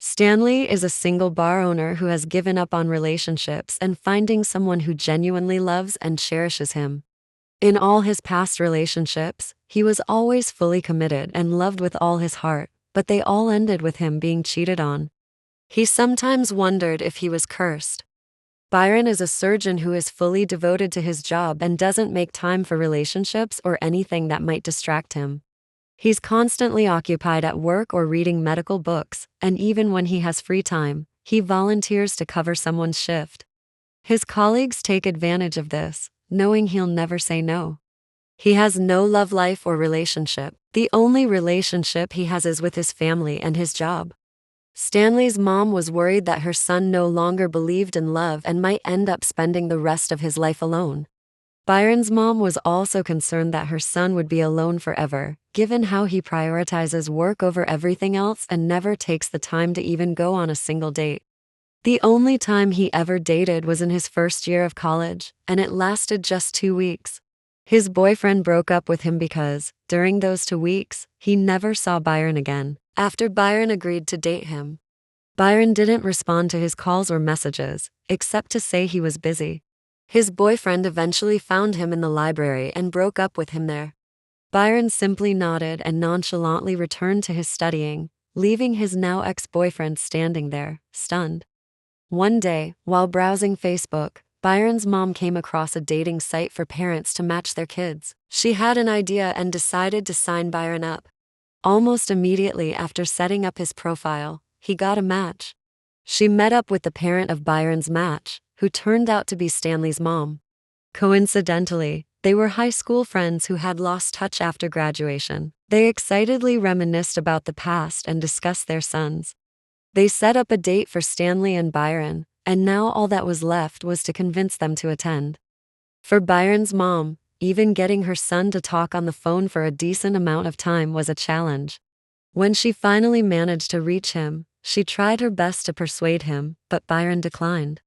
Stanley is a single bar owner who has given up on relationships and finding someone who genuinely loves and cherishes him. In all his past relationships, he was always fully committed and loved with all his heart, but they all ended with him being cheated on. He sometimes wondered if he was cursed. Byron is a surgeon who is fully devoted to his job and doesn't make time for relationships or anything that might distract him. He's constantly occupied at work or reading medical books, and even when he has free time, he volunteers to cover someone's shift. His colleagues take advantage of this, knowing he'll never say no. He has no love life or relationship. The only relationship he has is with his family and his job. Stanley's mom was worried that her son no longer believed in love and might end up spending the rest of his life alone. Byron's mom was also concerned that her son would be alone forever, given how he prioritizes work over everything else and never takes the time to even go on a single date. The only time he ever dated was in his first year of college, and it lasted just 2 weeks. His boyfriend broke up with him because, during those 2 weeks, he never saw Byron again, after Byron agreed to date him. Byron didn't respond to his calls or messages, except to say he was busy. His boyfriend eventually found him in the library and broke up with him there. Byron simply nodded and nonchalantly returned to his studying, leaving his now ex-boyfriend standing there, stunned. One day, while browsing Facebook, Byron's mom came across a dating site for parents to match their kids. She had an idea and decided to sign Byron up. Almost immediately after setting up his profile, he got a match. She met up with the parent of Byron's match, who turned out to be Stanley's mom. Coincidentally, they were high school friends who had lost touch after graduation. They excitedly reminisced about the past and discussed their sons. They set up a date for Stanley and Byron, and now all that was left was to convince them to attend. For Byron's mom, even getting her son to talk on the phone for a decent amount of time was a challenge. When she finally managed to reach him, she tried her best to persuade him, but Byron declined.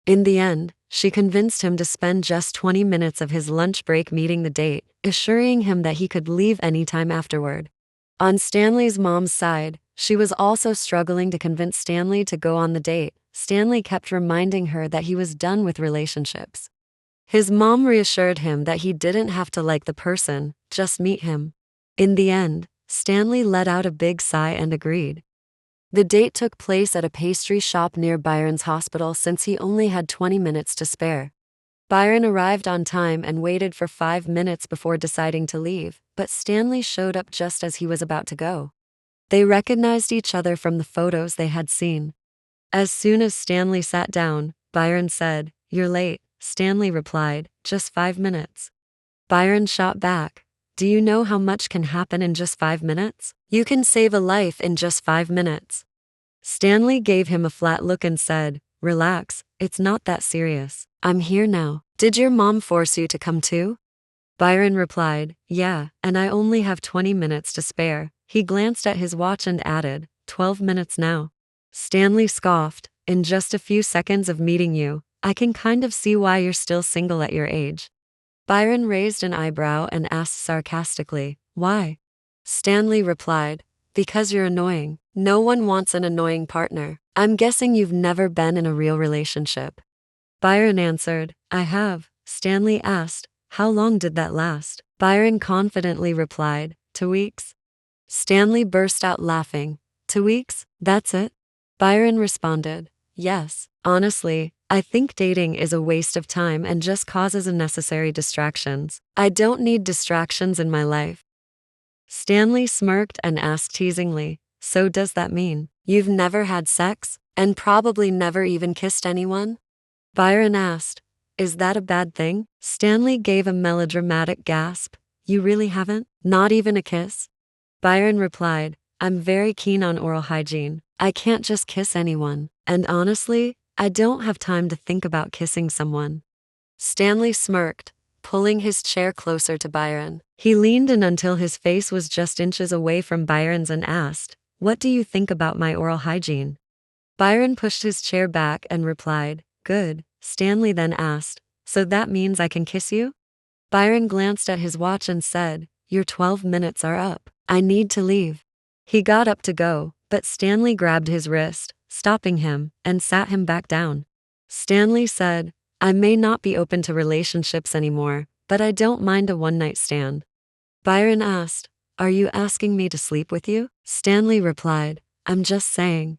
In the end, she convinced him to spend just 20 minutes of his lunch break meeting the date, assuring him that he could leave anytime afterward. On Stanley's mom's side, she was also struggling to convince Stanley to go on the date. Stanley kept reminding her that he was done with relationships. His mom reassured him that he didn't have to like the person, just meet him. In the end, Stanley let out a big sigh and agreed. The date took place at a pastry shop near Byron's hospital since he only had 20 minutes to spare. Byron arrived on time and waited for 5 minutes before deciding to leave, but Stanley showed up just as he was about to go. They recognized each other from the photos they had seen. As soon as Stanley sat down, Byron said, "You're late." Stanley replied, "Just 5 minutes." Byron shot back, "Do you know how much can happen in just 5 minutes? You can save a life in just 5 minutes." Stanley gave him a flat look and said, "Relax, it's not that serious. I'm here now. Did your mom force you to come too?" Byron replied, "Yeah, and I only have 20 minutes to spare." He glanced at his watch and added, 12 minutes now." Stanley scoffed, "In just a few seconds of meeting you, I can kind of see why you're still single at your age." Byron raised an eyebrow and asked sarcastically, "Why?" Stanley replied, "Because you're annoying. No one wants an annoying partner. I'm guessing you've never been in a real relationship." Byron answered, "I have." Stanley asked, "How long did that last?" Byron confidently replied, 2 weeks. Stanley burst out laughing. 2 weeks? That's it? Byron responded, "Yes. Honestly, I think dating is a waste of time and just causes unnecessary distractions. I don't need distractions in my life." Stanley smirked and asked teasingly, "So does that mean you've never had sex, and probably never even kissed anyone?" Byron asked, "Is that a bad thing?" Stanley gave a melodramatic gasp. "You really haven't? Not even a kiss?" Byron replied, "I'm very keen on oral hygiene. I can't just kiss anyone, and honestly, I don't have time to think about kissing someone." Stanley smirked, pulling his chair closer to Byron. He leaned in until his face was just inches away from Byron's and asked, "What do you think about my oral hygiene?" Byron pushed his chair back and replied, "Good." Stanley then asked, "So that means I can kiss you?" Byron glanced at his watch and said, "Your 12 minutes are up. I need to leave." He got up to go, but Stanley grabbed his wrist, stopping him, and sat him back down. Stanley said, I may not be open to relationships anymore, but I don't mind a one-night stand. Byron asked, Are you asking me to sleep with you? Stanley replied, I'm just saying.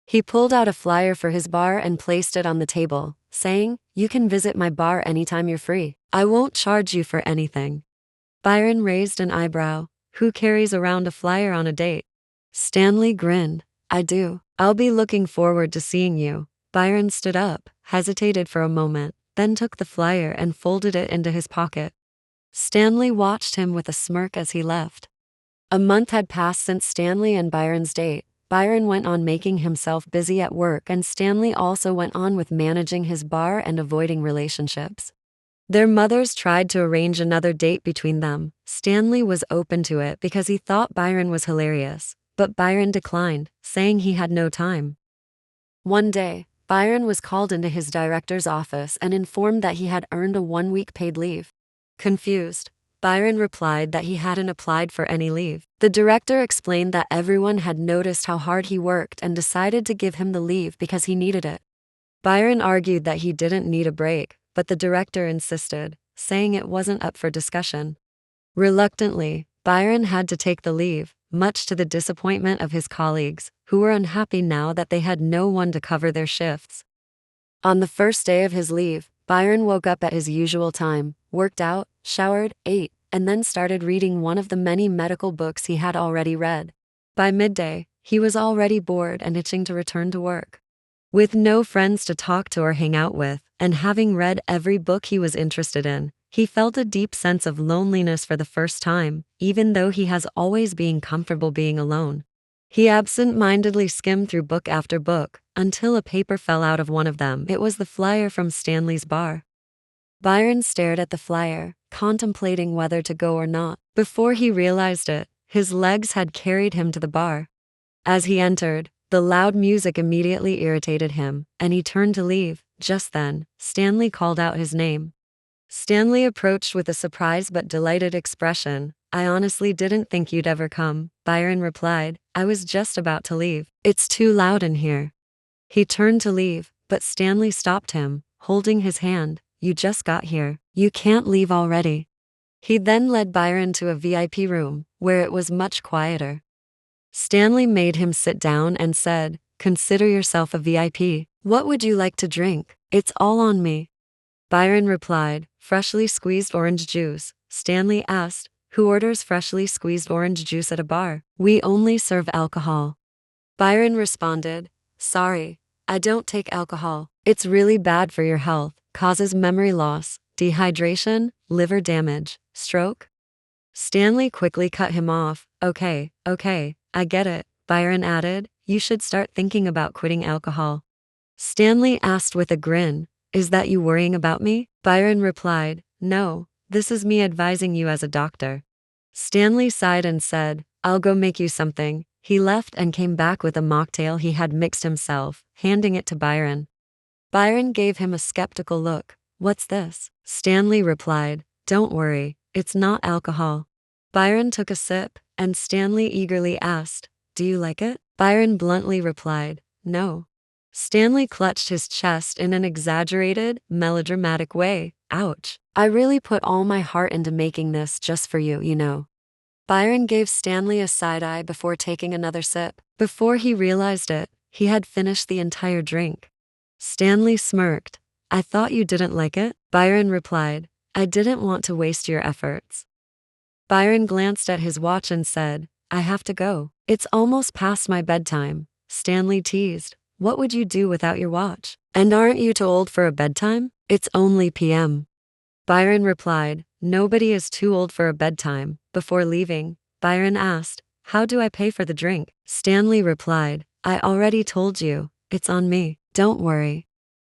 He pulled out a flyer for his bar and placed it on the table, saying, You can visit my bar anytime you're free. I won't charge you for anything. Byron raised an eyebrow. Who carries around a flyer on a date? Stanley grinned. I do. I'll be looking forward to seeing you. Byron stood up, hesitated for a moment, then took the flyer and folded it into his pocket. Stanley watched him with a smirk as he left. A month had passed since Stanley and Byron's date. Byron went on making himself busy at work, and Stanley also went on with managing his bar and avoiding relationships. Their mothers tried to arrange another date between them. Stanley was open to it because he thought Byron was hilarious, but Byron declined, saying he had no time. One day, Byron was called into his director's office and informed that he had earned a 1-week paid leave. Confused, Byron replied that he hadn't applied for any leave. The director explained that everyone had noticed how hard he worked and decided to give him the leave because he needed it. Byron argued that he didn't need a break, but the director insisted, saying it wasn't up for discussion. Reluctantly, Byron had to take the leave, much to the disappointment of his colleagues, who were unhappy now that they had no one to cover their shifts. On the first day of his leave, Byron woke up at his usual time, worked out, showered, ate, and then started reading one of the many medical books he had already read. By midday, he was already bored and itching to return to work. With no friends to talk to or hang out with, and having read every book he was interested in, he felt a deep sense of loneliness for the first time, even though he has always been comfortable being alone. He absent-mindedly skimmed through book after book, until a paper fell out of one of them. It was the flyer from Stanley's bar. Byron stared at the flyer, contemplating whether to go or not. Before he realized it, his legs had carried him to the bar. As he entered, the loud music immediately irritated him, and he turned to leave. Just then, Stanley called out his name. Stanley approached with a surprised but delighted expression. I honestly didn't think you'd ever come, Byron replied. I was just about to leave. It's too loud in here. He turned to leave, but Stanley stopped him, holding his hand. You just got here. You can't leave already. He then led Byron to a VIP room, where it was much quieter. Stanley made him sit down and said, Consider yourself a VIP. What would you like to drink? It's all on me. Byron replied, Freshly squeezed orange juice. Stanley asked, Who orders freshly squeezed orange juice at a bar? We only serve alcohol. Byron responded, Sorry, I don't take alcohol. It's really bad for your health, causes memory loss, dehydration, liver damage, stroke. Stanley quickly cut him off. Okay, I get it, Byron added. You should start thinking about quitting alcohol. Stanley asked with a grin, Is that you worrying about me? Byron replied, No, this is me advising you as a doctor. Stanley sighed and said, I'll go make you something. He left and came back with a mocktail he had mixed himself, handing it to Byron. Byron gave him a skeptical look. What's this? Stanley replied, Don't worry, it's not alcohol. Byron took a sip, and Stanley eagerly asked, Do you like it? Byron bluntly replied, No. Stanley clutched his chest in an exaggerated, melodramatic way. Ouch. I really put all my heart into making this just for you, you know. Byron gave Stanley a side-eye before taking another sip. Before he realized it, he had finished the entire drink. Stanley smirked. I thought you didn't like it? Byron replied, I didn't want to waste your efforts. Byron glanced at his watch and said, I have to go. It's almost past my bedtime. Stanley teased, What would you do without your watch? And aren't you too old for a bedtime? It's only p.m. Byron replied, Nobody is too old for a bedtime. Before leaving, Byron asked, How do I pay for the drink? Stanley replied, I already told you, it's on me, don't worry.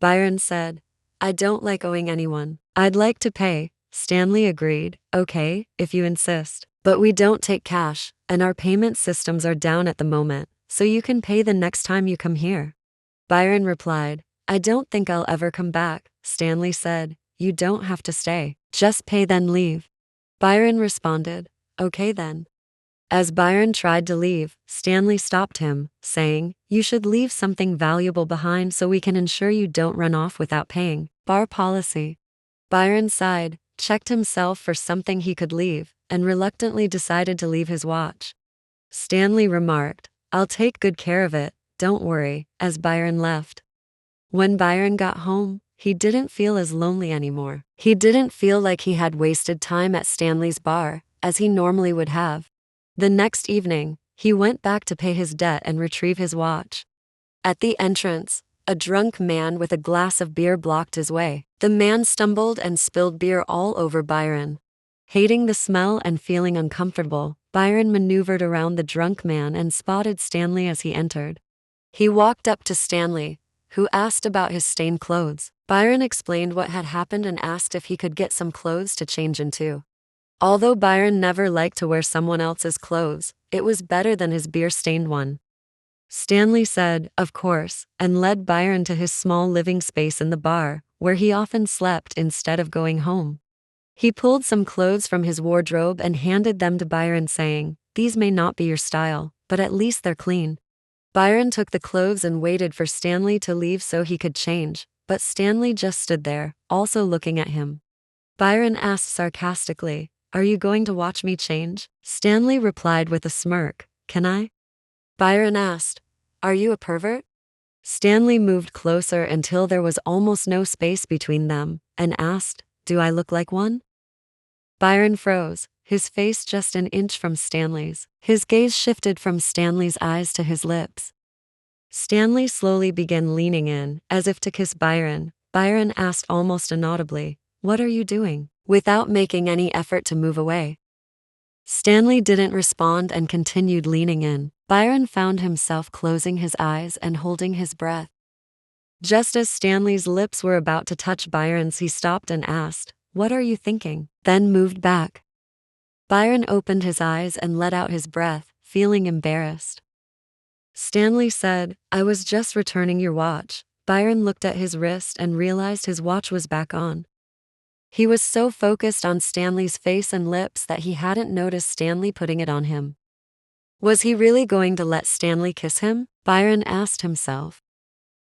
Byron said, I don't like owing anyone. I'd like to pay. Stanley agreed, Okay, if you insist. But we don't take cash, and our payment systems are down at the moment, so you can pay the next time you come here. Byron replied, I don't think I'll ever come back. Stanley said, You don't have to stay. Just pay then leave. Byron responded, Okay then. As Byron tried to leave, Stanley stopped him, saying, "You should leave something valuable behind so we can ensure you don't run off without paying. Bar policy." Byron sighed, checked himself for something he could leave, and reluctantly decided to leave his watch. Stanley remarked, "I'll take good care of it, don't worry," as Byron left. When Byron got home, he didn't feel as lonely anymore. He didn't feel like he had wasted time at Stanley's bar, as he normally would have. The next evening, he went back to pay his debt and retrieve his watch. At the entrance, a drunk man with a glass of beer blocked his way. The man stumbled and spilled beer all over Byron. Hating the smell and feeling uncomfortable, Byron maneuvered around the drunk man and spotted Stanley as he entered. He walked up to Stanley, who asked about his stained clothes. Byron explained what had happened and asked if he could get some clothes to change into. Although Byron never liked to wear someone else's clothes, it was better than his beer-stained one. Stanley said, "Of course," and led Byron to his small living space in the bar, where he often slept instead of going home. He pulled some clothes from his wardrobe and handed them to Byron, saying, "These may not be your style, but at least they're clean." Byron took the clothes and waited for Stanley to leave so he could change, but Stanley just stood there, also looking at him. Byron asked sarcastically, "Are you going to watch me change?" Stanley replied with a smirk, "Can I?" Byron asked, "Are you a pervert?" Stanley moved closer until there was almost no space between them, and asked, "Do I look like one?" Byron froze, his face just an inch from Stanley's. His gaze shifted from Stanley's eyes to his lips. Stanley slowly began leaning in, as if to kiss Byron. Byron asked almost inaudibly, "What are you doing?" without making any effort to move away. Stanley didn't respond and continued leaning in. Byron found himself closing his eyes and holding his breath. Just as Stanley's lips were about to touch Byron's, he stopped and asked, "What are you thinking?" then moved back. Byron opened his eyes and let out his breath, feeling embarrassed. Stanley said, "I was just returning your watch." Byron looked at his wrist and realized his watch was back on. He was so focused on Stanley's face and lips that he hadn't noticed Stanley putting it on him. Was he really going to let Stanley kiss him? Byron asked himself.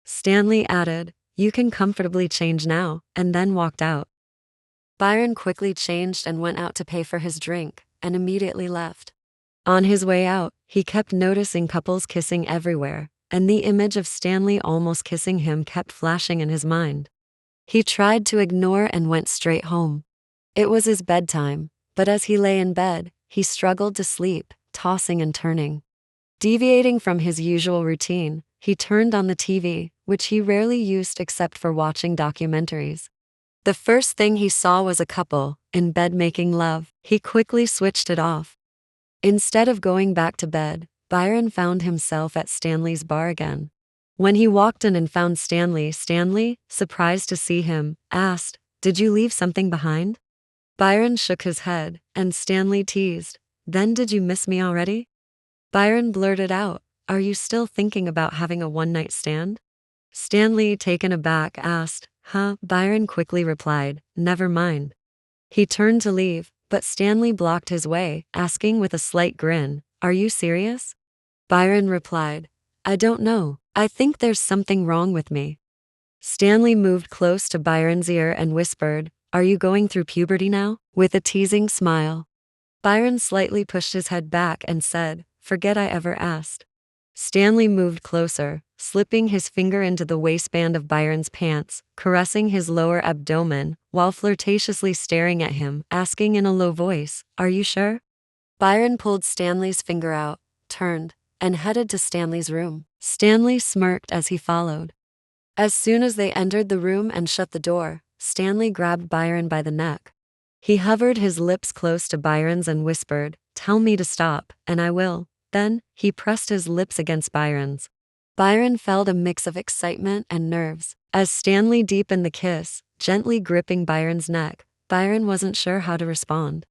Stanley added, "You can comfortably change now," and then walked out. Byron quickly changed and went out to pay for his drink, and immediately left. On his way out, he kept noticing couples kissing everywhere, and the image of Stanley almost kissing him kept flashing in his mind. He tried to ignore and went straight home. It was his bedtime, but as he lay in bed, he struggled to sleep, tossing and turning. Deviating from his usual routine, he turned on the TV, which he rarely used except for watching documentaries. The first thing he saw was a couple, in bed making love. He quickly switched it off. Instead of going back to bed, Byron found himself at Stanley's bar again. When he walked in and found Stanley, surprised to see him, asked, "Did you leave something behind?" Byron shook his head, and Stanley teased, "Then did you miss me already?" Byron blurted out, "Are you still thinking about having a one-night stand?" Stanley, taken aback, asked, "Huh?" Byron quickly replied, "Never mind." He turned to leave, but Stanley blocked his way, asking with a slight grin, "Are you serious?" Byron replied, "I don't know. I think there's something wrong with me." Stanley moved close to Byron's ear and whispered, "Are you going through puberty now?" with a teasing smile. Byron slightly pushed his head back and said, "Forget I ever asked." Stanley moved closer, slipping his finger into the waistband of Byron's pants, caressing his lower abdomen, while flirtatiously staring at him, asking in a low voice, "Are you sure?" Byron pulled Stanley's finger out, turned, and headed to Stanley's room. Stanley smirked as he followed. As soon as they entered the room and shut the door, Stanley grabbed Byron by the neck. He hovered his lips close to Byron's and whispered, "Tell me to stop, and I will." Then, he pressed his lips against Byron's. Byron felt a mix of excitement and nerves. As Stanley deepened the kiss, gently gripping Byron's neck, Byron wasn't sure how to respond.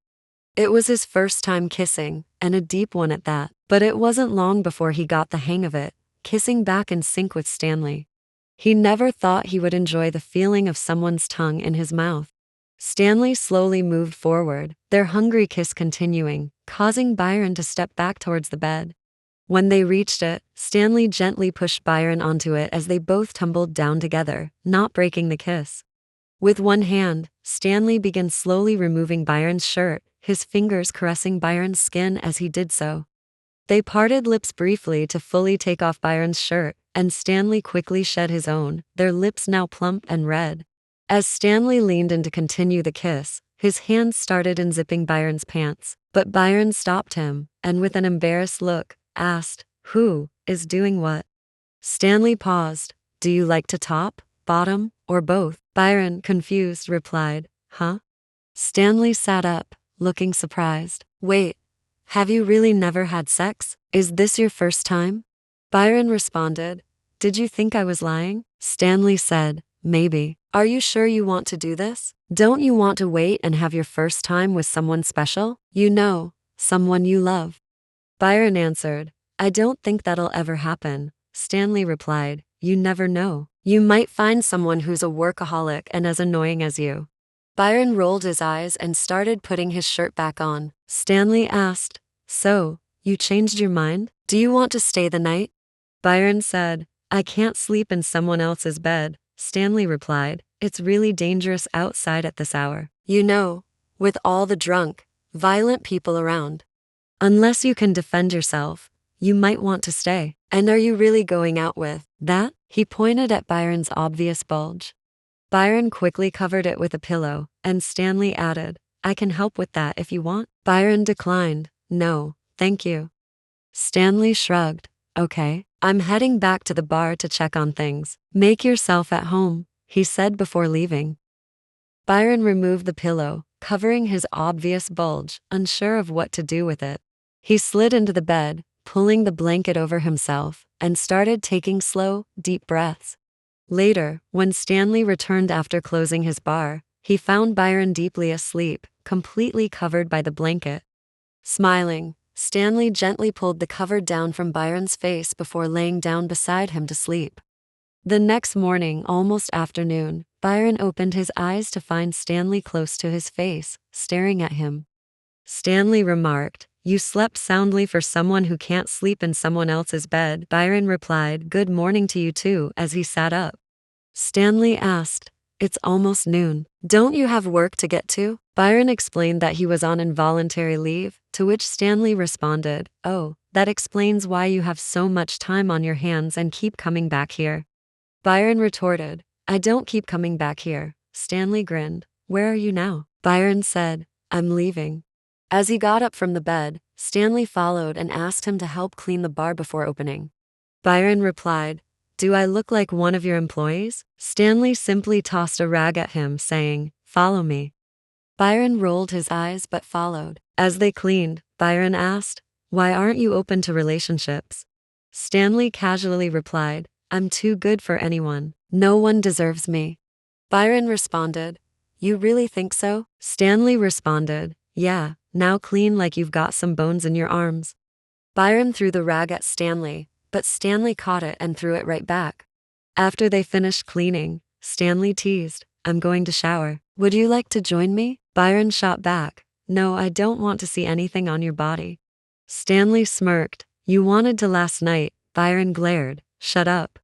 It was his first time kissing, and a deep one at that, but it wasn't long before he got the hang of it, kissing back in sync with Stanley. He never thought he would enjoy the feeling of someone's tongue in his mouth. Stanley slowly moved forward, their hungry kiss continuing, causing Byron to step back towards the bed. When they reached it, Stanley gently pushed Byron onto it as they both tumbled down together, not breaking the kiss. With one hand, Stanley began slowly removing Byron's shirt, his fingers caressing Byron's skin as he did so. They parted lips briefly to fully take off Byron's shirt, and Stanley quickly shed his own, their lips now plump and red. As Stanley leaned in to continue the kiss, his hands started unzipping Byron's pants, but Byron stopped him, and with an embarrassed look, asked, "Who is doing what?" Stanley paused. "Do you like to top, bottom, or both?" Byron, confused, replied, "Huh?" Stanley sat up, looking surprised. "Wait, have you really never had sex? Is this your first time?" Byron responded, "Did you think I was lying?" Stanley said, "Maybe. Are you sure you want to do this? Don't you want to wait and have your first time with someone special? You know, someone you love." Byron answered, "I don't think that'll ever happen." Stanley replied, "You never know. You might find someone who's a workaholic and as annoying as you." Byron rolled his eyes and started putting his shirt back on. Stanley asked, "So, you changed your mind? Do you want to stay the night?" Byron said, "I can't sleep in someone else's bed." Stanley replied, "It's really dangerous outside at this hour. You know, with all the drunk, violent people around. Unless you can defend yourself, you might want to stay. And are you really going out with that?" He pointed at Byron's obvious bulge. Byron quickly covered it with a pillow, and Stanley added, "I can help with that if you want." Byron declined, "No, thank you." Stanley shrugged, "Okay, I'm heading back to the bar to check on things. Make yourself at home," he said before leaving. Byron removed the pillow, covering his obvious bulge, unsure of what to do with it. He slid into the bed, pulling the blanket over himself, and started taking slow, deep breaths. Later, when Stanley returned after closing his bar, he found Byron deeply asleep, completely covered by the blanket. Smiling, Stanley gently pulled the cover down from Byron's face before laying down beside him to sleep. The next morning, almost afternoon, Byron opened his eyes to find Stanley close to his face, staring at him. Stanley remarked, "You slept soundly for someone who can't sleep in someone else's bed." Byron replied, "Good morning to you too," as he sat up. Stanley asked, "It's almost noon. Don't you have work to get to?" Byron explained that he was on involuntary leave, to which Stanley responded, "Oh, that explains why you have so much time on your hands and keep coming back here." Byron retorted, "I don't keep coming back here." Stanley grinned, "Where are you now?" Byron said, "I'm leaving." As he got up from the bed, Stanley followed and asked him to help clean the bar before opening. Byron replied, "Do I look like one of your employees?" Stanley simply tossed a rag at him, saying, "Follow me." Byron rolled his eyes but followed. As they cleaned, Byron asked, "Why aren't you open to relationships?" Stanley casually replied, "I'm too good for anyone. No one deserves me." Byron responded, "You really think so?" Stanley responded, "Yeah, now clean like you've got some bones in your arms." Byron threw the rag at Stanley, but Stanley caught it and threw it right back. After they finished cleaning, Stanley teased, "I'm going to shower. Would you like to join me?" Byron shot back, "No, I don't want to see anything on your body." Stanley smirked, "You wanted to last night." Byron glared, "Shut up."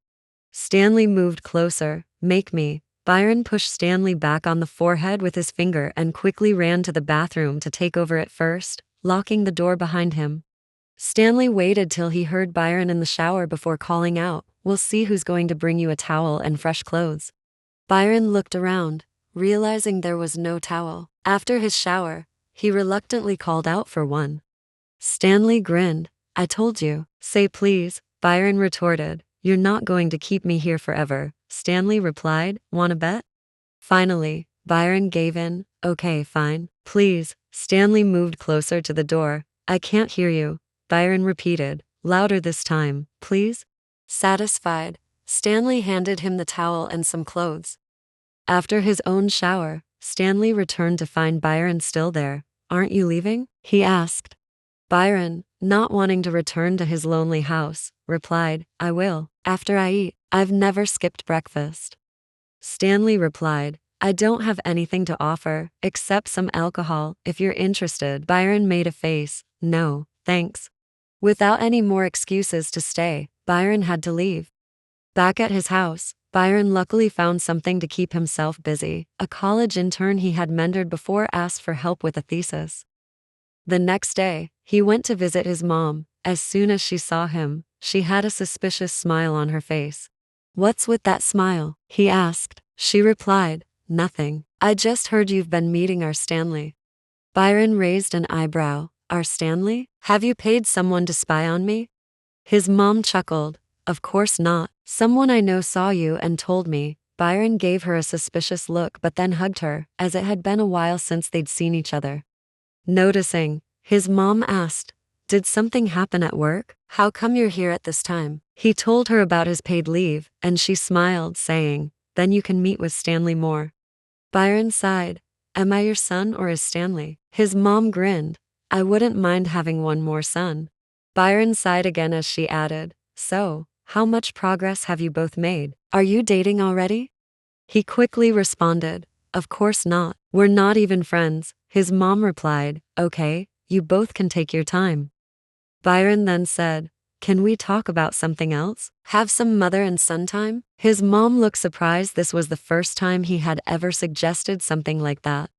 Stanley moved closer, "Make me." Byron pushed Stanley back on the forehead with his finger and quickly ran to the bathroom to take over it first, locking the door behind him. Stanley waited till he heard Byron in the shower before calling out, "We'll see who's going to bring you a towel and fresh clothes." Byron looked around, realizing there was no towel. After his shower, he reluctantly called out for one. Stanley grinned, "I told you." "Say please," Byron retorted, "You're not going to keep me here forever." Stanley replied, "Wanna bet?" Finally, Byron gave in, "Okay, fine. Please." Stanley moved closer to the door. "I can't hear you." Byron repeated, louder this time, "Please?" Satisfied, Stanley handed him the towel and some clothes. After his own shower, Stanley returned to find Byron still there. "Aren't you leaving?" he asked. Byron, not wanting to return to his lonely house, replied, "I will, after I eat. I've never skipped breakfast." Stanley replied, I don't have anything to offer, except some alcohol, if you're interested. Byron made a face. No, thanks. Without any more excuses to stay, Byron had to leave. Back at his house, Byron luckily found something to keep himself busy. A college intern he had mentored before asked for help with a thesis. The next day, he went to visit his mom. As soon as she saw him, she had a suspicious smile on her face. "What's with that smile?" he asked. She replied, "Nothing. I just heard you've been meeting our Stanley." Byron raised an eyebrow. "Our Stanley? Have you paid someone to spy on me?" His mom chuckled. "Of course not. Someone I know saw you and told me." Byron gave her a suspicious look but then hugged her, as it had been a while since they'd seen each other. Noticing, his mom asked, "Did something happen at work? How come you're here at this time?" He told her about his paid leave, and she smiled, saying, "Then you can meet with Stanley more." Byron sighed. "Am I your son or is Stanley?" His mom grinned. "I wouldn't mind having one more son." Byron sighed again as she added, "So, how much progress have you both made? Are you dating already?" He quickly responded, "Of course not. We're not even friends." His mom replied, "Okay, you both can take your time." Byron then said, "Can we talk about something else? Have some mother and son time?" His mom looked surprised. This was the first time he had ever suggested something like that.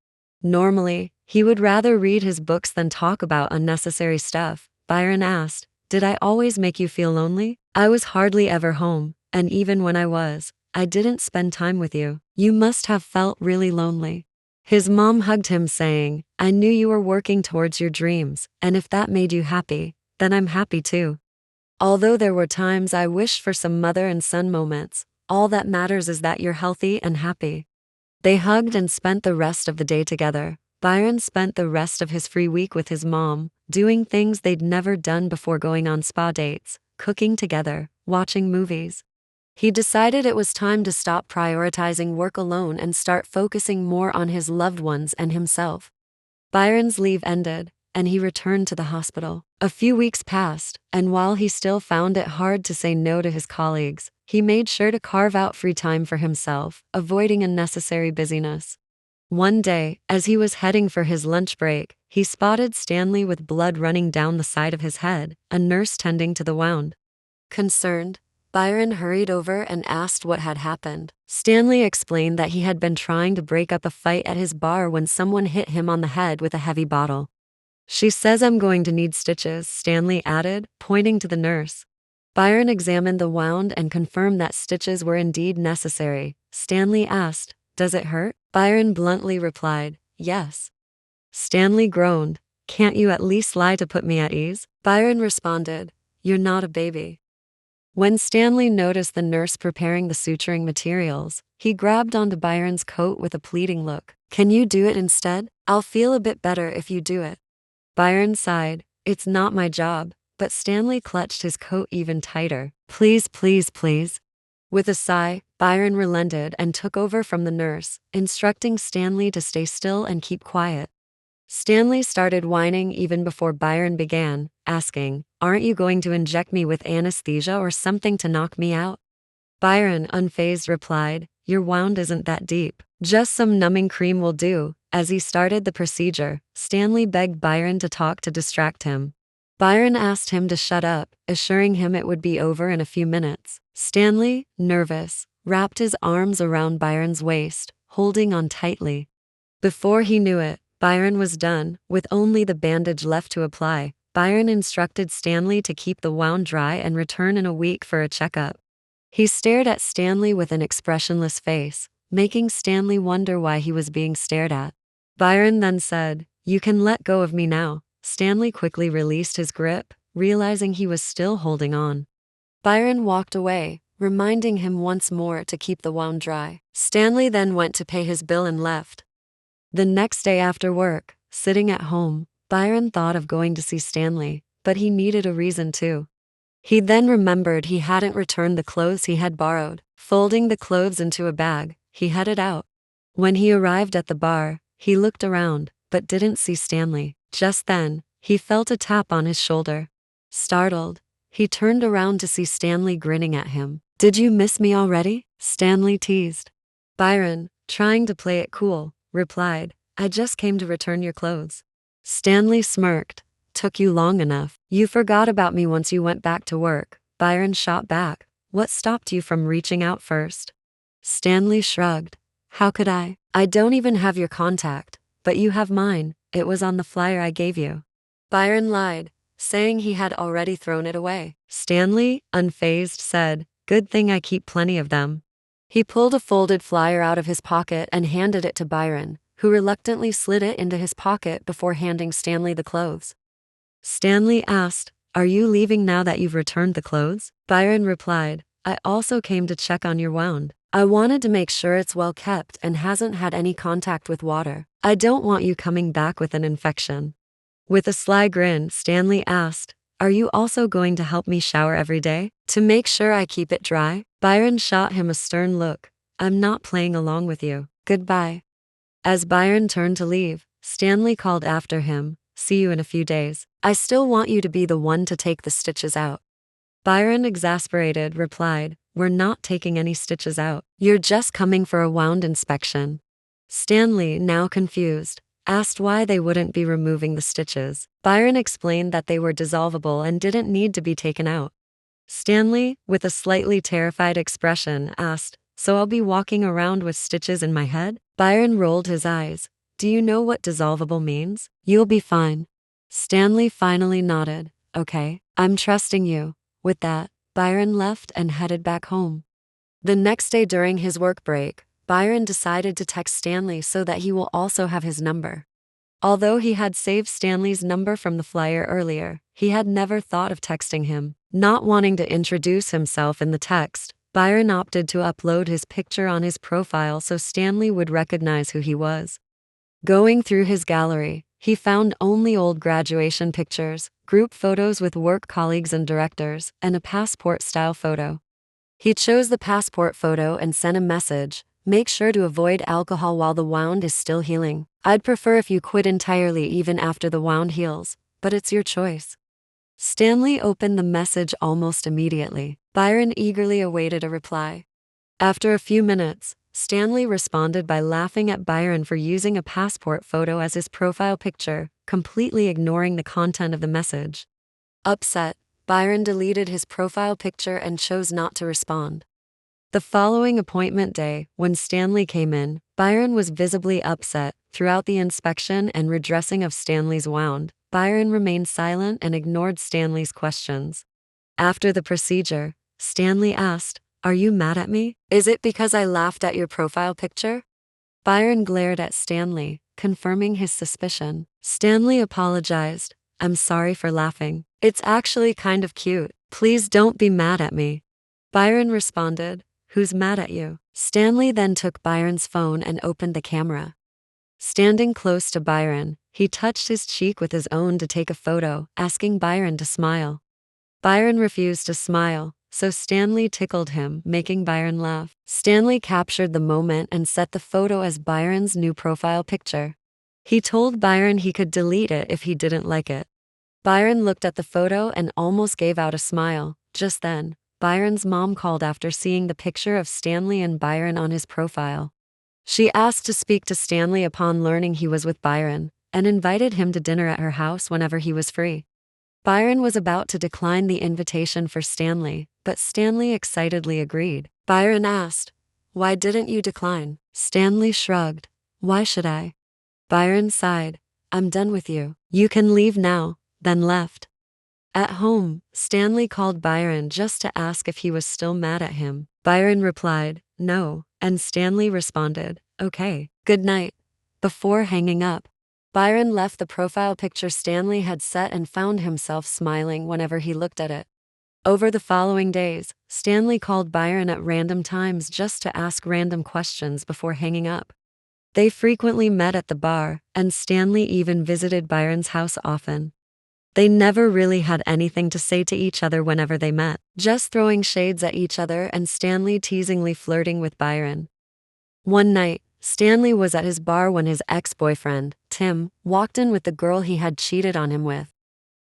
Normally, he would rather read his books than talk about unnecessary stuff. Byron asked, "Did I always make you feel lonely? I was hardly ever home, and even when I was, I didn't spend time with you. You must have felt really lonely." His mom hugged him, saying, "I knew you were working towards your dreams, and if that made you happy, then I'm happy too. Although there were times I wished for some mother and son moments, all that matters is that you're healthy and happy." They hugged and spent the rest of the day together. Byron spent the rest of his free week with his mom, doing things they'd never done before, going on spa dates, cooking together, watching movies. He decided it was time to stop prioritizing work alone and start focusing more on his loved ones and himself. Byron's leave ended, and he returned to the hospital. A few weeks passed, and while he still found it hard to say no to his colleagues, he made sure to carve out free time for himself, avoiding unnecessary busyness. One day, as he was heading for his lunch break, he spotted Stanley with blood running down the side of his head, a nurse tending to the wound. Concerned, Byron hurried over and asked what had happened. Stanley explained that he had been trying to break up a fight at his bar when someone hit him on the head with a heavy bottle. "She says I'm going to need stitches," Stanley added, pointing to the nurse. Byron examined the wound and confirmed that stitches were indeed necessary. Stanley asked, "Does it hurt?" Byron bluntly replied, "Yes." Stanley groaned, "Can't you at least lie to put me at ease?" Byron responded, "You're not a baby." When Stanley noticed the nurse preparing the suturing materials, he grabbed onto Byron's coat with a pleading look. "Can you do it instead? I'll feel a bit better if you do it." Byron sighed, "It's not my job," but Stanley clutched his coat even tighter. "Please, please, please." With a sigh, Byron relented and took over from the nurse, instructing Stanley to stay still and keep quiet. Stanley started whining even before Byron began, asking, "Aren't you going to inject me with anesthesia or something to knock me out?" Byron, unfazed, replied, "Your wound isn't that deep. Just some numbing cream will do." As he started the procedure, Stanley begged Byron to talk to distract him. Byron asked him to shut up, assuring him it would be over in a few minutes. Stanley, nervous, wrapped his arms around Byron's waist, holding on tightly. Before he knew it, Byron was done, with only the bandage left to apply. Byron instructed Stanley to keep the wound dry and return in a week for a checkup. He stared at Stanley with an expressionless face, making Stanley wonder why he was being stared at. Byron then said, "You can let go of me now." Stanley quickly released his grip, realizing he was still holding on. Byron walked away, reminding him once more to keep the wound dry. Stanley then went to pay his bill and left. The next day after work, sitting at home, Byron thought of going to see Stanley, but he needed a reason too. He then remembered he hadn't returned the clothes he had borrowed. Folding the clothes into a bag, he headed out. When he arrived at the bar, he looked around, but didn't see Stanley. Just then, he felt a tap on his shoulder. Startled, he turned around to see Stanley grinning at him. "Did you miss me already?" Stanley teased. Byron, trying to play it cool, replied, I just came to return your clothes. Stanley smirked. Took you long enough. You forgot about me once you went back to work. Byron shot back. What stopped you from reaching out first? Stanley shrugged. How could I? I don't even have your contact. But you have mine. It was on the flyer I gave you. Byron lied, saying he had already thrown it away. Stanley, unfazed, said, Good thing I keep plenty of them. He pulled a folded flyer out of his pocket and handed it to Byron, who reluctantly slid it into his pocket before handing Stanley the clothes. Stanley asked, Are you leaving now that you've returned the clothes? Byron replied, I also came to check on your wound. I wanted to make sure it's well kept and hasn't had any contact with water. I don't want you coming back with an infection. With a sly grin, Stanley asked, Are you also going to help me shower every day? To make sure I keep it dry? Byron shot him a stern look. I'm not playing along with you. Goodbye. As Byron turned to leave, Stanley called after him, See you in a few days. I still want you to be the one to take the stitches out. Byron, exasperated, replied, We're not taking any stitches out. You're just coming for a wound inspection. Stanley, now confused, asked why they wouldn't be removing the stitches. Byron explained that they were dissolvable and didn't need to be taken out. Stanley, with a slightly terrified expression, asked, So I'll be walking around with stitches in my head? Byron rolled his eyes. Do you know what dissolvable means? You'll be fine. Stanley finally nodded. Okay, I'm trusting you. With that, Byron left and headed back home. The next day during his work break, Byron decided to text Stanley so that he will also have his number. Although he had saved Stanley's number from the flyer earlier, he had never thought of texting him. Not wanting to introduce himself in the text, Byron opted to upload his picture on his profile so Stanley would recognize who he was. Going through his gallery, he found only old graduation pictures, group photos with work colleagues and directors, and a passport-style photo. He chose the passport photo and sent a message, Make sure to avoid alcohol while the wound is still healing. I'd prefer if you quit entirely even after the wound heals, but it's your choice. Stanley opened the message almost immediately. Byron eagerly awaited a reply. After a few minutes, Stanley responded by laughing at Byron for using a passport photo as his profile picture, completely ignoring the content of the message. Upset, Byron deleted his profile picture and chose not to respond. The following appointment day, when Stanley came in, Byron was visibly upset. Throughout the inspection and redressing of Stanley's wound, Byron remained silent and ignored Stanley's questions. After the procedure, Stanley asked, Are you mad at me? Is it because I laughed at your profile picture? Byron glared at Stanley, confirming his suspicion. Stanley apologized. I'm sorry for laughing. It's actually kind of cute. Please don't be mad at me. Byron responded, Who's mad at you? Stanley then took Byron's phone and opened the camera. Standing close to Byron, he touched his cheek with his own to take a photo, asking Byron to smile. Byron refused to smile, so Stanley tickled him, making Byron laugh. Stanley captured the moment and set the photo as Byron's new profile picture. He told Byron he could delete it if he didn't like it. Byron looked at the photo and almost gave out a smile. Just then, Byron's mom called after seeing the picture of Stanley and Byron on his profile. She asked to speak to Stanley upon learning he was with Byron, and invited him to dinner at her house whenever he was free. Byron was about to decline the invitation for Stanley, but Stanley excitedly agreed. Byron asked, Why didn't you decline? Stanley shrugged. Why should I? Byron sighed. I'm done with you. You can leave now, then left. At home, Stanley called Byron just to ask if he was still mad at him. Byron replied, No, and Stanley responded, Okay, good night. Before hanging up, Byron left the profile picture Stanley had set and found himself smiling whenever he looked at it. Over the following days, Stanley called Byron at random times just to ask random questions before hanging up. They frequently met at the bar, and Stanley even visited Byron's house often. They never really had anything to say to each other whenever they met, just throwing shades at each other and Stanley teasingly flirting with Byron. One night, Stanley was at his bar when his ex-boyfriend, Tim, walked in with the girl he had cheated on him with.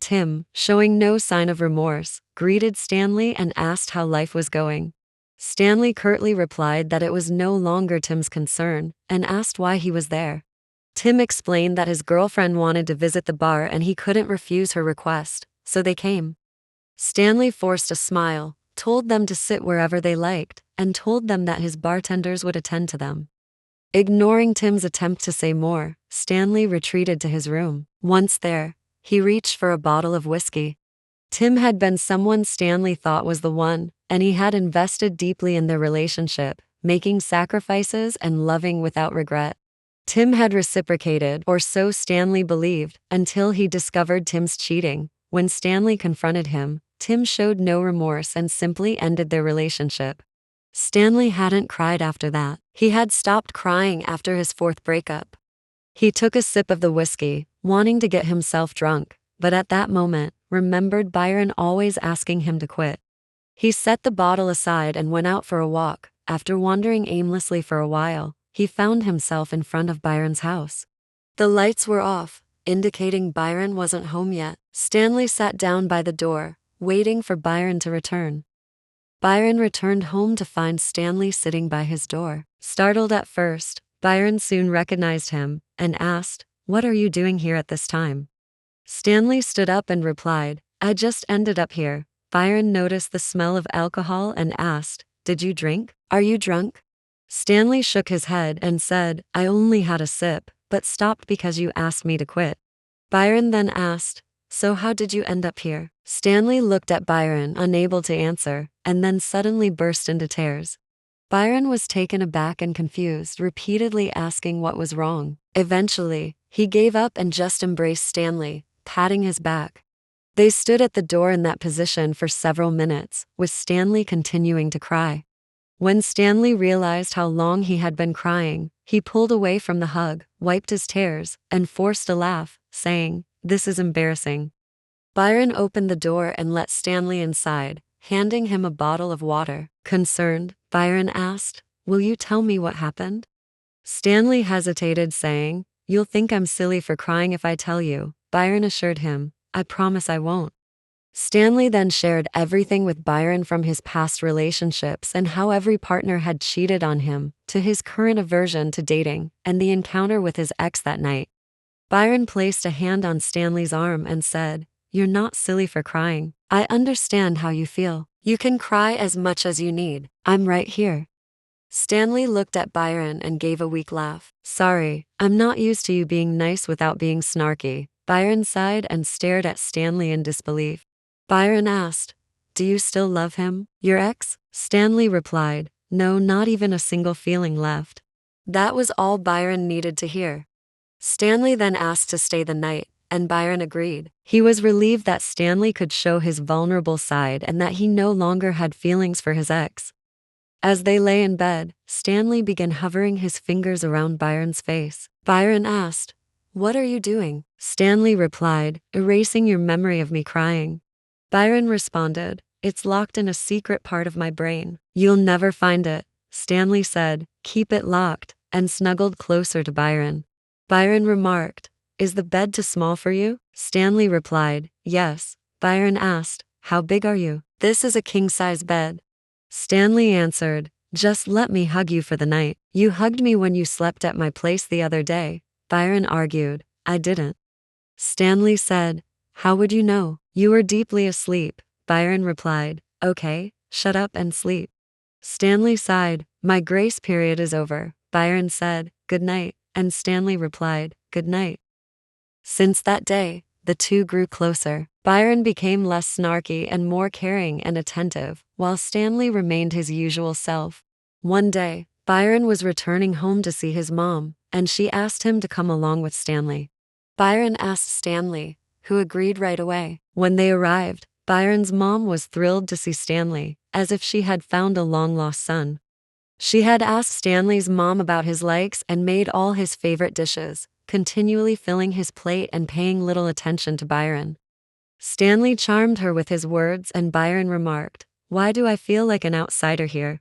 Tim, showing no sign of remorse, greeted Stanley and asked how life was going. Stanley curtly replied that it was no longer Tim's concern and asked why he was there. Tim explained that his girlfriend wanted to visit the bar and he couldn't refuse her request, so they came. Stanley forced a smile, told them to sit wherever they liked, and told them that his bartenders would attend to them. Ignoring Tim's attempt to say more, Stanley retreated to his room. Once there, he reached for a bottle of whiskey. Tim had been someone Stanley thought was the one, and he had invested deeply in their relationship, making sacrifices and loving without regret. Tim had reciprocated, or so Stanley believed, until he discovered Tim's cheating. When Stanley confronted him, Tim showed no remorse and simply ended their relationship. Stanley hadn't cried after that. He had stopped crying after his fourth breakup. He took a sip of the whiskey, wanting to get himself drunk, but at that moment, remembered Byron always asking him to quit. He set the bottle aside and went out for a walk. After wandering aimlessly for a while, he found himself in front of Byron's house. The lights were off, indicating Byron wasn't home yet. Stanley sat down by the door, waiting for Byron to return. Byron returned home to find Stanley sitting by his door. Startled at first, Byron soon recognized him and asked, "What are you doing here at this time?" Stanley stood up and replied, "I just ended up here." Byron noticed the smell of alcohol and asked, "Did you drink? Are you drunk?" Stanley shook his head and said, "I only had a sip, but stopped because you asked me to quit." Byron then asked, "So how did you end up here?" Stanley looked at Byron, unable to answer, and then suddenly burst into tears. Byron was taken aback and confused, repeatedly asking what was wrong. Eventually, he gave up and just embraced Stanley, patting his back. They stood at the door in that position for several minutes, with Stanley continuing to cry. When Stanley realized how long he had been crying, he pulled away from the hug, wiped his tears, and forced a laugh, saying, "This is embarrassing." Byron opened the door and let Stanley inside, handing him a bottle of water. Concerned, Byron asked, "Will you tell me what happened?" Stanley hesitated, saying, "You'll think I'm silly for crying if I tell you." Byron assured him, "I promise I won't." Stanley then shared everything with Byron, from his past relationships and how every partner had cheated on him, to his current aversion to dating, and the encounter with his ex that night. Byron placed a hand on Stanley's arm and said, "You're not silly for crying. I understand how you feel. You can cry as much as you need. I'm right here." Stanley looked at Byron and gave a weak laugh. "Sorry, I'm not used to you being nice without being snarky." Byron sighed and stared at Stanley in disbelief. Byron asked, "Do you still love him, your ex?" Stanley replied, "No, not even a single feeling left." That was all Byron needed to hear. Stanley then asked to stay the night, and Byron agreed. He was relieved that Stanley could show his vulnerable side and that he no longer had feelings for his ex. As they lay in bed, Stanley began hovering his fingers around Byron's face. Byron asked, "What are you doing?" Stanley replied, "Erasing your memory of me crying." Byron responded, "It's locked in a secret part of my brain. You'll never find it." Stanley said, "Keep it locked," and snuggled closer to Byron. Byron remarked, "Is the bed too small for you?" Stanley replied, "Yes." Byron asked, "How big are you?" "This is a king-size bed." Stanley answered, "Just let me hug you for the night. You hugged me when you slept at my place the other day." Byron argued, "I didn't." Stanley said, "How would you know? You were deeply asleep." Byron replied, "Okay, shut up and sleep." Stanley sighed, "My grace period is over." Byron said, "Good night," and Stanley replied, "Good night." Since that day, the two grew closer. Byron became less snarky and more caring and attentive, while Stanley remained his usual self. One day, Byron was returning home to see his mom, and she asked him to come along with Stanley. Byron asked Stanley, who agreed right away. When they arrived, Byron's mom was thrilled to see Stanley, as if she had found a long-lost son. She had asked Stanley's mom about his likes and made all his favorite dishes, continually filling his plate and paying little attention to Byron. Stanley charmed her with his words, and Byron remarked, "Why do I feel like an outsider here?"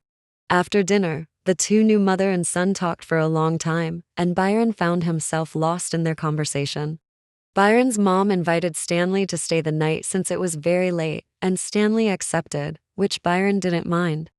After dinner, the two new mother and son talked for a long time, and Byron found himself lost in their conversation. Byron's mom invited Stanley to stay the night since it was very late, and Stanley accepted, which Byron didn't mind.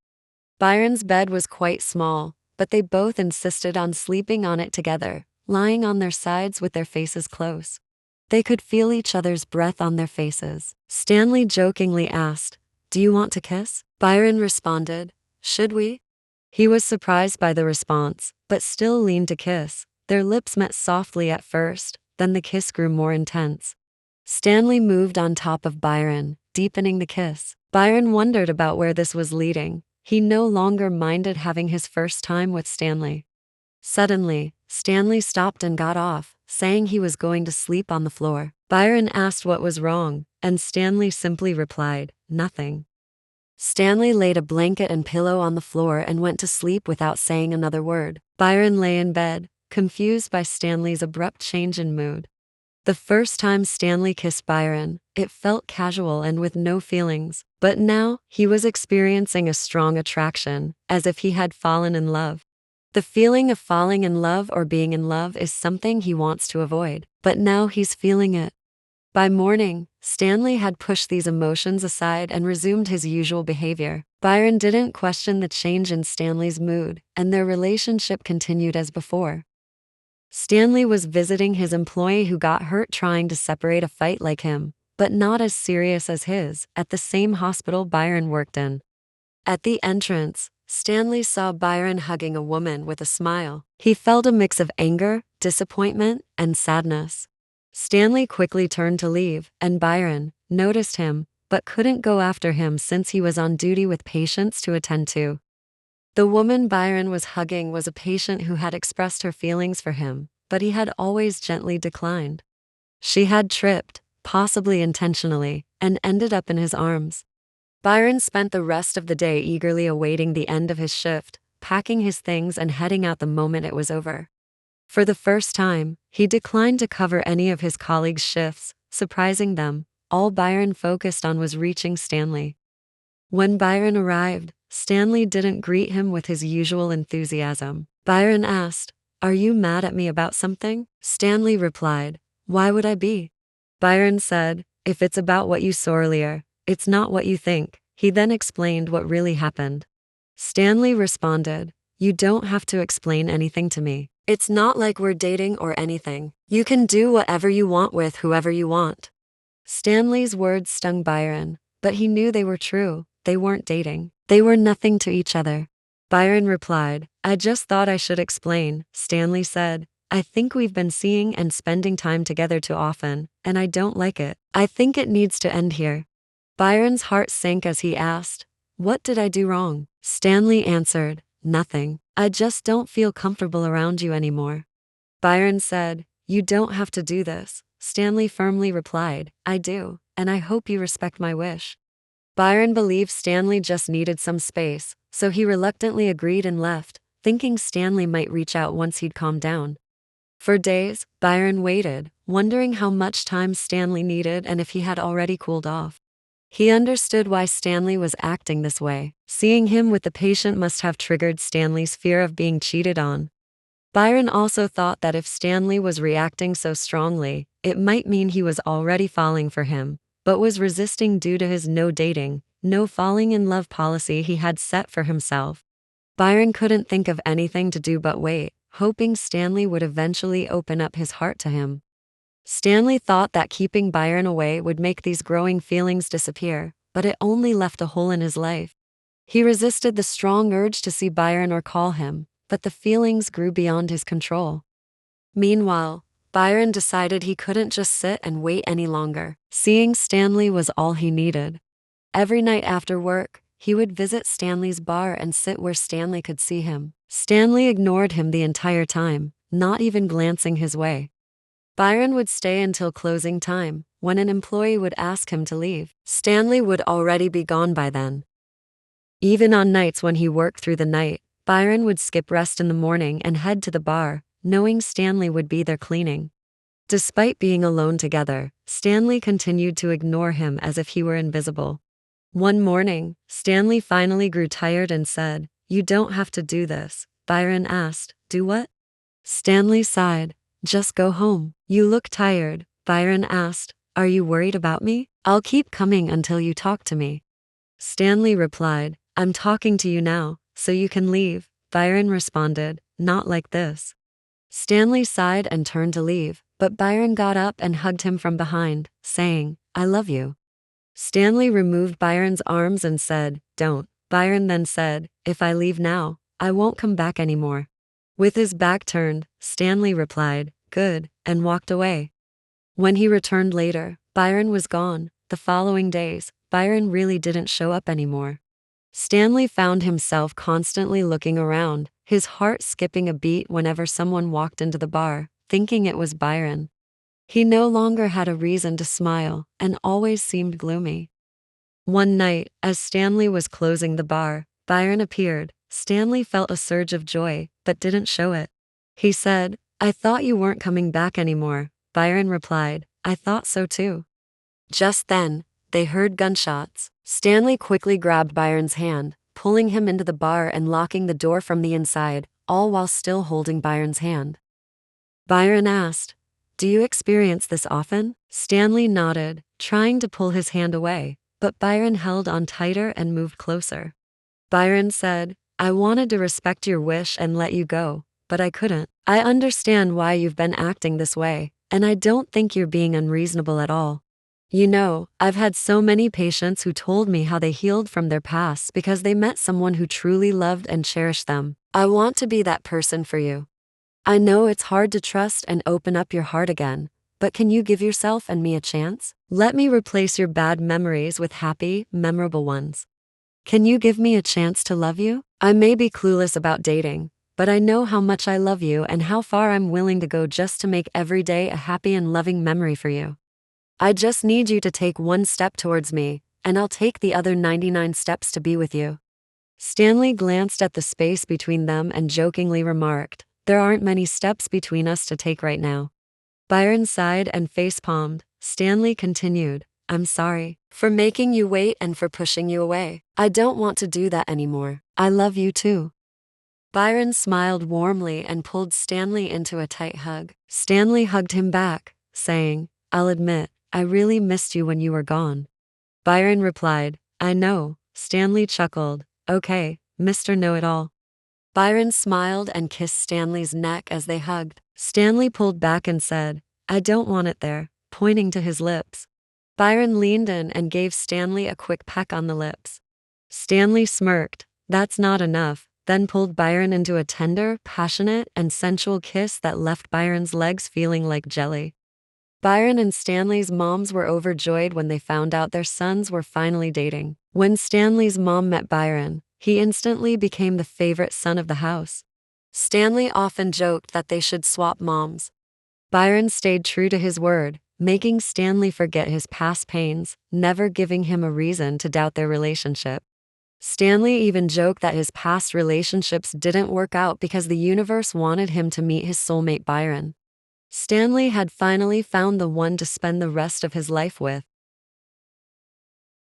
Byron's bed was quite small, but they both insisted on sleeping on it together, lying on their sides with their faces close. They could feel each other's breath on their faces. Stanley jokingly asked, "Do you want to kiss?" Byron responded, "Should we?" He was surprised by the response, but still leaned to kiss. Their lips met softly at first, then the kiss grew more intense. Stanley moved on top of Byron, deepening the kiss. Byron wondered about where this was leading. He no longer minded having his first time with Stanley. Suddenly, Stanley stopped and got off, saying he was going to sleep on the floor. Byron asked what was wrong, and Stanley simply replied, "Nothing." Stanley laid a blanket and pillow on the floor and went to sleep without saying another word. Byron lay in bed, confused by Stanley's abrupt change in mood. The first time Stanley kissed Byron, it felt casual and with no feelings, but now he was experiencing a strong attraction, as if he had fallen in love. The feeling of falling in love or being in love is something he wants to avoid, but now he's feeling it. By morning, Stanley had pushed these emotions aside and resumed his usual behavior. Byron didn't question the change in Stanley's mood, and their relationship continued as before. Stanley was visiting his employee who got hurt trying to separate a fight like him, but not as serious as his, at the same hospital Byron worked in. At the entrance, Stanley saw Byron hugging a woman with a smile. He felt a mix of anger, disappointment, and sadness. Stanley quickly turned to leave, and Byron noticed him, but couldn't go after him since he was on duty with patients to attend to. The woman Byron was hugging was a patient who had expressed her feelings for him, but he had always gently declined. She had tripped, possibly intentionally, and ended up in his arms. Byron spent the rest of the day eagerly awaiting the end of his shift, packing his things and heading out the moment it was over. For the first time, he declined to cover any of his colleagues' shifts, surprising them. All Byron focused on was reaching Stanley. When Byron arrived, Stanley didn't greet him with his usual enthusiasm. Byron asked, "Are you mad at me about something?" Stanley replied, "Why would I be?" Byron said, "If it's about what you saw earlier, it's not what you think." He then explained what really happened. Stanley responded, "You don't have to explain anything to me. It's not like we're dating or anything. You can do whatever you want with whoever you want." Stanley's words stung Byron, but he knew they were true. They weren't dating. They were nothing to each other. Byron replied, "I just thought I should explain." Stanley said, "I think we've been seeing and spending time together too often, and I don't like it. I think it needs to end here." Byron's heart sank as he asked, "What did I do wrong?" Stanley answered, "Nothing. I just don't feel comfortable around you anymore." Byron said, "You don't have to do this." Stanley firmly replied, "I do, and I hope you respect my wish." Byron believed Stanley just needed some space, so he reluctantly agreed and left, thinking Stanley might reach out once he'd calmed down. For days, Byron waited, wondering how much time Stanley needed and if he had already cooled off. He understood why Stanley was acting this way. Seeing him with the patient must have triggered Stanley's fear of being cheated on. Byron also thought that if Stanley was reacting so strongly, it might mean he was already falling for him, but was resisting due to his no dating, no falling in love policy he had set for himself. Byron couldn't think of anything to do but wait, hoping Stanley would eventually open up his heart to him. Stanley thought that keeping Byron away would make these growing feelings disappear, but it only left a hole in his life. He resisted the strong urge to see Byron or call him, but the feelings grew beyond his control. Meanwhile, Byron decided he couldn't just sit and wait any longer. Seeing Stanley was all he needed. Every night after work, he would visit Stanley's bar and sit where Stanley could see him. Stanley ignored him the entire time, not even glancing his way. Byron would stay until closing time. When an employee would ask him to leave, Stanley would already be gone by then. Even on nights when he worked through the night, Byron would skip rest in the morning and head to the bar, knowing Stanley would be there cleaning. Despite being alone together, Stanley continued to ignore him as if he were invisible. One morning, Stanley finally grew tired and said, "You don't have to do this." Byron asked, "Do what?" Stanley sighed, "Just go home. You look tired." Byron asked, "Are you worried about me? I'll keep coming until you talk to me." Stanley replied, "I'm talking to you now, so you can leave, Byron responded, not like this. Stanley sighed and turned to leave, but Byron got up and hugged him from behind, saying, I love you. Stanley removed Byron's arms and said, don't. Byron then said, if I leave now, I won't come back anymore. With his back turned, Stanley replied, good, and walked away. When he returned later, Byron was gone. The following days, Byron really didn't show up anymore. Stanley found himself constantly looking around, his heart skipping a beat whenever someone walked into the bar, thinking it was Byron. He no longer had a reason to smile and always seemed gloomy. One night, as Stanley was closing the bar, Byron appeared. Stanley felt a surge of joy, but didn't show it. He said, I thought you weren't coming back anymore. Byron replied, I thought so too. Just then, they heard gunshots. Stanley quickly grabbed Byron's hand, pulling him into the bar and locking the door from the inside, all while still holding Byron's hand. Byron asked, do you experience this often? Stanley nodded, trying to pull his hand away, but Byron held on tighter and moved closer. Byron said, I wanted to respect your wish and let you go, but I couldn't. I understand why you've been acting this way, and I don't think you're being unreasonable at all. You know, I've had so many patients who told me how they healed from their past because they met someone who truly loved and cherished them. I want to be that person for you. I know it's hard to trust and open up your heart again, but can you give yourself and me a chance? Let me replace your bad memories with happy, memorable ones. Can you give me a chance to love you? I may be clueless about dating, but I know how much I love you and how far I'm willing to go just to make every day a happy and loving memory for you. I just need you to take one step towards me, and I'll take the other 99 steps to be with you. Stanley glanced at the space between them and jokingly remarked, there aren't many steps between us to take right now. Byron sighed and face-palmed. Stanley continued, I'm sorry for making you wait and for pushing you away. I don't want to do that anymore. I love you too. Byron smiled warmly and pulled Stanley into a tight hug. Stanley hugged him back, saying, I'll admit, I really missed you when you were gone. Byron replied, I know. Stanley chuckled, okay, Mr. Know-It-All. Byron smiled and kissed Stanley's neck as they hugged. Stanley pulled back and said, I don't want it there, pointing to his lips. Byron leaned in and gave Stanley a quick peck on the lips. Stanley smirked, that's not enough, then pulled Byron into a tender, passionate, and sensual kiss that left Byron's legs feeling like jelly. Byron and Stanley's moms were overjoyed when they found out their sons were finally dating. When Stanley's mom met Byron, he instantly became the favorite son of the house. Stanley often joked that they should swap moms. Byron stayed true to his word, making Stanley forget his past pains, never giving him a reason to doubt their relationship. Stanley even joked that his past relationships didn't work out because the universe wanted him to meet his soulmate Byron. Stanley had finally found the one to spend the rest of his life with.